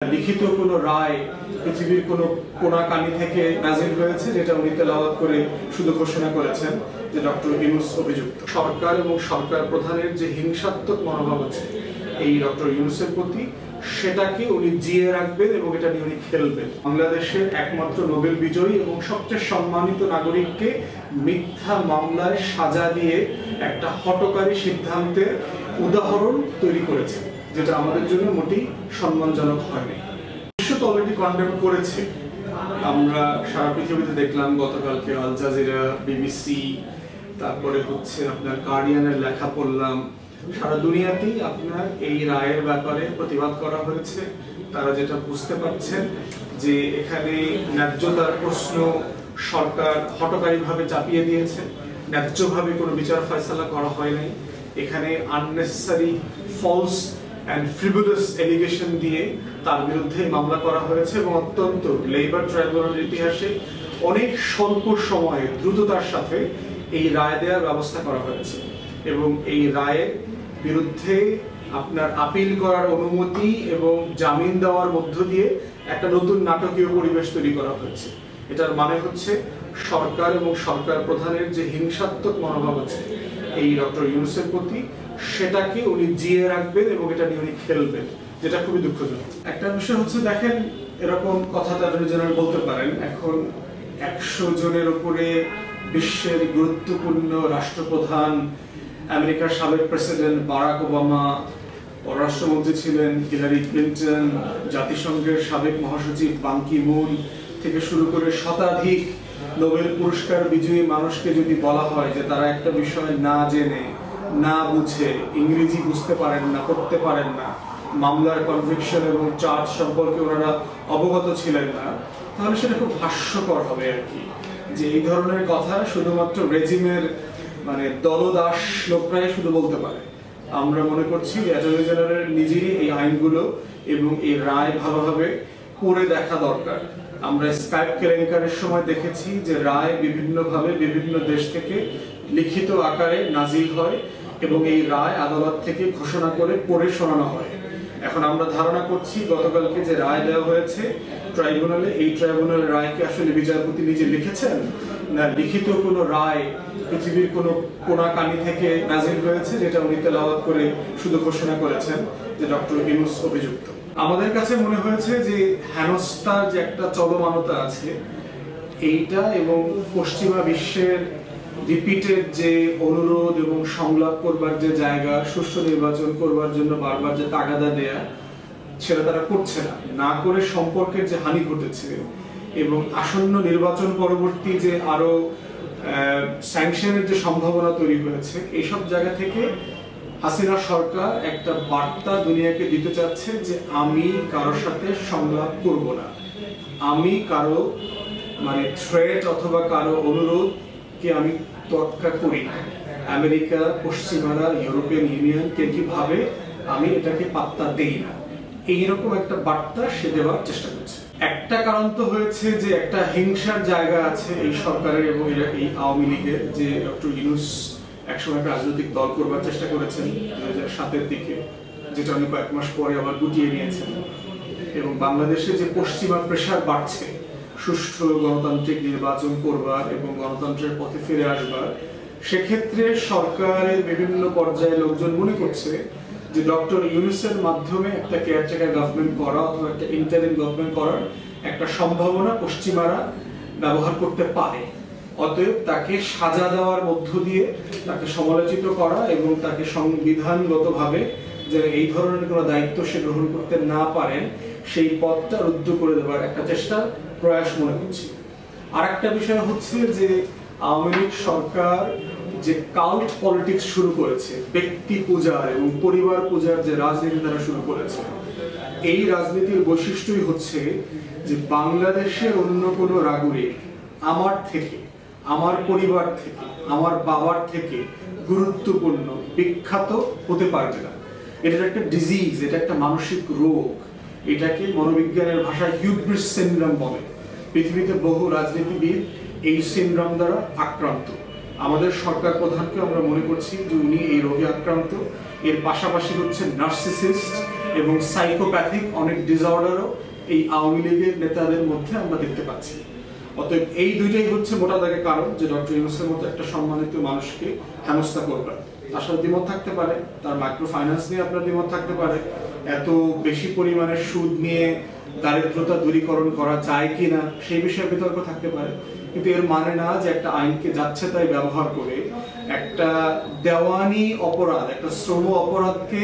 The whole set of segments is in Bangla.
লিখিত কোনো রায় পৃথিবীর কোনো কোনাকানি থেকে নাজিল হয়েছে যেটা উনি তেলাওয়াত করে শুধু ঘোষণা করেছেন যে ডক্টর ইউনূস অভিযুক্ত। সরকার এবং সরকার প্রধানের যে হিংসাত্মক মনোভাব আছে এই ডক্টর ইউনূসের প্রতি, সেটাকে উনি জিয়ে রাখবেন এবং এটা নিয়ে উনি খেলবেন। বাংলাদেশের একমাত্র নোবেল বিজয়ী এবং সবচেয়ে সম্মানিত নাগরিককে মিথ্যা মামলায় সাজা দিয়ে একটা হঠকারী সিদ্ধান্তের উদাহরণ তৈরি করেছে, যেটা আমাদের জন্য মোটেই সম্মানজনক হয়নি। বিশ্ব তো অলরেডি কন্ডেম করেছে। আমরা সারা পৃথিবীতে দেখলাম গতকালকে আল জাজিরা, বিবিসি, তারপরে হচ্ছে আপনার গার্ডিয়ানের লেখা পড়লাম। সারা দুনিয়াতেই আপনার এই রায়ের ব্যাপারে প্রতিবাদ করা হয়েছে। তারা যেটা বুঝতে পারছেন যে এখানে ন্যায্যতার প্রশ্ন সরকার হঠকারীভাবে চাপিয়ে দিয়েছে, ন্যায্যভাবে কোনো বিচার ফয়সালা করা হয় নাই। এখানে unnecessary false and frivolous allegation দিয়ে তার বিরুদ্ধে মামলা করা হয়েছে এবং অত্যন্ত লেবার ট্রাইব্যুনালের ইতিহাসে অনেক স্বল্প সময়ে দ্রুততার সাথে এই রায় দেওয়ার ব্যবস্থা করা হয়েছে এবং এই রায়ের বিরুদ্ধে আপনার আপিল করার অনুমতি এবং জামিন দেওয়ার মধ্য দিয়ে একটা নতুন নাটকীয় পরিবেশ তৈরি করা হয়েছে। এটার মানে হচ্ছে সরকার এবং সরকার প্রধানের যে হিংসাত্মক মনোভাব আছে এই ডক্টর ইউনূসের প্রতি, সেটাকে উনি জিয়ে রাখবেন এবং এটা নিয়ে উনি খেলবেন, যেটা খুবই দুঃখজনক। একটা বিষয় হচ্ছে, দেখেন, এরকম কথা অ্যাটর্নি জেনারেল বলতে পারেন। এখন 100 জনের উপরে বিশ্বের গুরুত্বপূর্ণ রাষ্ট্রপ্রধান, আমেরিকার সাবেক প্রেসিডেন্ট বারাক ওবামা, পররাষ্ট্রমন্ত্রী ছিলেন হিলারি ক্লিন্টন, জাতিসংঘের সাবেক মহাসচিব বান কি মুন থেকে শুরু করে শতাধিক নোবেল পুরস্কার বিজয়ী মানুষকে যদি বলা হয় যে তারা একটা বিষয় না জেনে, না বুঝে, ইংরেজি বুঝতে পারেন না, পড়তে পারেন না, মামলার কনভিকশন এবং চার্জ সম্পর্কে ওনারা অবগত ছিলেন না, তাহলে সেটা খুব হাস্যকর হবে আর কি। যে এই ধরনের কথা শুধুমাত্র রেজিমের দলদাস লোকরাই শুধু বলতে পারে। আমরা মনে করছি যে অ্যাটর্নি জেনারেল নিজেই এই আইনগুলো এবং এই রায় ভালোভাবে পড়ে দেখা দরকার। আমরা স্কাইপ কেলেঙ্কারির সময় দেখেছি যে রায় বিভিন্নভাবে বিভিন্ন দেশ থেকে লিখিত আকারে নাজিল হয় এবং এই রায় আদালত থেকে ঘোষণা করে পড়ে শোনানো হয়। এখন আমরা ধারণা করছি গতকালকে যে রায় দেওয়া হয়েছে ট্রাইব্যুনালে, এই ট্রাইব্যুনালের রায়কে আসলে বিচারপতি নিজে লিখেছেন না লিখিত কোনো রায় পৃথিবীর কোনো কোনাকানি থেকে নাজিল হয়েছে যেটা উনি তেলাওয়াত করে শুধু ঘোষণা করেছেন যে ডক্টর ইউনূস অভিযুক্ত। আমাদের কাছে মনে হয়েছে যে হেনস্থার যে একটা চলমানতা আছে এইটা এবং পশ্চিমা বিশ্বের রিপিটেড যে অনুরোধ এবং সংলাপ করবার যে জায়গা, সুষ্ঠু নির্বাচন করবার জন্য বারবার যে তাগাদা দেয়া, সেটা তারা করছে না। না করে সম্পর্কের যে হানি ঘটেছে এবং আসন্ন নির্বাচন পরবর্তী যে আরো স্যাংশনের যে সম্ভাবনা তৈরি হয়েছে, এইসব জায়গা থেকে হাসিনা সরকার একটা বার্তা দুনিয়াকে দিতে চাচ্ছে যে আমি কারোর সাথে সংলাপ করব না, আমি কারো থ্রেট অথবা কারো অনুরোধকে আমি তোয়াক্কা করি না। আমেরিকা, পশ্চিমারা, ইউরোপিয়ান ইউনিয়ন কে কিভাবে আমি এটাকে পাত্তা দেই না, এইরকম একটা বার্তা সে দেওয়ার চেষ্টা করছে। একটা কারণ তো হয়েছে যে একটা হিংসার জায়গা আছে এই সরকারের এবং এই আওয়ামী লীগের, যে ডক্টর ইউনূস একসময় রাজনৈতিক দল করবার চেষ্টা করেছেন 2007-এর দিকে, যেটা উনি কয়েক মাস পরে আবার গুটিয়ে নিয়েছেন। এবং বাংলাদেশে যে পশ্চিমা প্রেশার বাড়ছে সুষ্ঠু গণতান্ত্রিক নির্বাচন করবার এবং গণতন্ত্রের পথে ফিরে আসবার, সেক্ষেত্রে সরকারের বিভিন্ন পর্যায়ে লোকজন মনে করছে যে ডক্টর ইউনূসের মাধ্যমে একটা কেয়ারটেকার গভর্নমেন্ট করা অথবা একটা ইন্টারিম গভর্নমেন্ট করার একটা সম্ভাবনা পশ্চিমারা ব্যবহার করতে পারে। অতএব তাকে সাজা দেওয়ার মধ্য দিয়ে তাকে সমালোচিত করা এবং তাকে সংবিধানগতভাবে যে এই ধরনের কোনো দায়িত্ব সে গ্রহণ করতে না পারেন সেই পথটা রুদ্ধ করে দেওয়ার একটা চেষ্টার প্রয়াস মনে করছি। আর একটা বিষয় হচ্ছে যে আওয়ামী লীগ সরকার যে কাল্ট পলিটিক্স শুরু করেছে, ব্যক্তি পূজার এবং পরিবার পূজার যে রাজনীতি তারা শুরু করেছে, এই রাজনীতির বৈশিষ্ট্যই হচ্ছে যে বাংলাদেশের অন্য কোনো নাগরিক আমার থেকে, আমার পরিবার থেকে, আমার বাবার থেকে গুরুত্বপূর্ণ, বিখ্যাত হতে পারবে না। এটা একটা ডিজিজ, এটা একটা মানসিক রোগ। এটাকে মনোবিজ্ঞানের ভাষায় হিউব্রিস সিনড্রোম বলে। পৃথিবীতে বহু রাজনীতিবিদ এই সিনড্রোম দ্বারা আক্রান্ত। আমাদের সরকার প্রধানকে আমরা মনে করছি যে উনি এই রোগে আক্রান্ত। এর পাশাপাশি হচ্ছে নার্সিসিস্ট এবং সাইকোপ্যাথিক অনেক ডিসঅর্ডারও এই আওয়ামী লীগের নেতাদের মধ্যে আমরা দেখতে পাচ্ছি। অতএব এই দুইটাই হচ্ছে মোটা দাগে কারণ যে ডক্টর ইউনূসের মতো একটা সম্মানিত মানুষকে হেনস্থা করবেন। তার সাথে দ্বিমত থাকতে পারে, তার মাইক্রো ফাইন্যান্স নিয়ে আপনার দ্বিমত থাকতে পারে, এত বেশি পরিমাণে সুদ নিয়ে দারিদ্রতা দূরীকরণ করা যায় কিনা সেই বিষয়ে বিতর্ক থাকতে পারে, কিন্তু এর মানে না যে একটা আইনকে যাচ্ছে তাই ব্যবহার করে একটা দেওয়ানি অপরাধ, একটা শ্রম অপরাধকে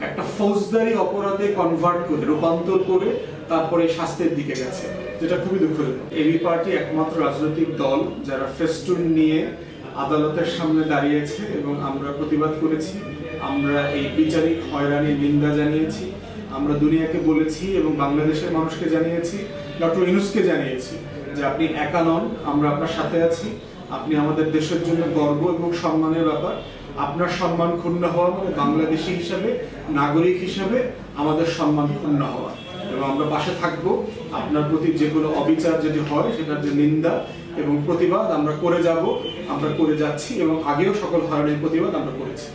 একটা ফৌজদারি অপরাধে কনভার্ট করে, রূপান্তর করে তারপরে শাস্তির দিকে গেছে, যেটা খুবই দুঃখজনক। এবি পার্টি একমাত্র রাজনৈতিক দল যারা ফেস্টুন নিয়ে আদালতের সামনে দাঁড়িয়েছে এবং আমরা প্রতিবাদ করেছি। আমরা এই বিচারিক হয়রানির নিন্দা জানিয়েছি, আমরা দুনিয়াকে বলেছি এবং বাংলাদেশের মানুষকে জানিয়েছি, ডক্টর ইউনূসকে জানিয়েছি যে আপনি একা নন, আমরা আপনার সাথে আছি। আপনি আমাদের দেশের জন্য গর্ব এবং সম্মানের ব্যাপার। আপনার সম্মান ক্ষুণ্ণ হওয়া মানে বাংলাদেশী হিসাবে, নাগরিক হিসাবে আমাদের সম্মান ক্ষুণ্ণ হওয়া, এবং আমরা পাশে থাকবো। আপনার প্রতি যে কোনো অবিচার যদি হয় সেটার যে নিন্দা এবং প্রতিবাদ আমরা করে যাব, আমরা করে যাচ্ছি এবং আগেও সকল হয়রানির প্রতিবাদ আমরা করেছি।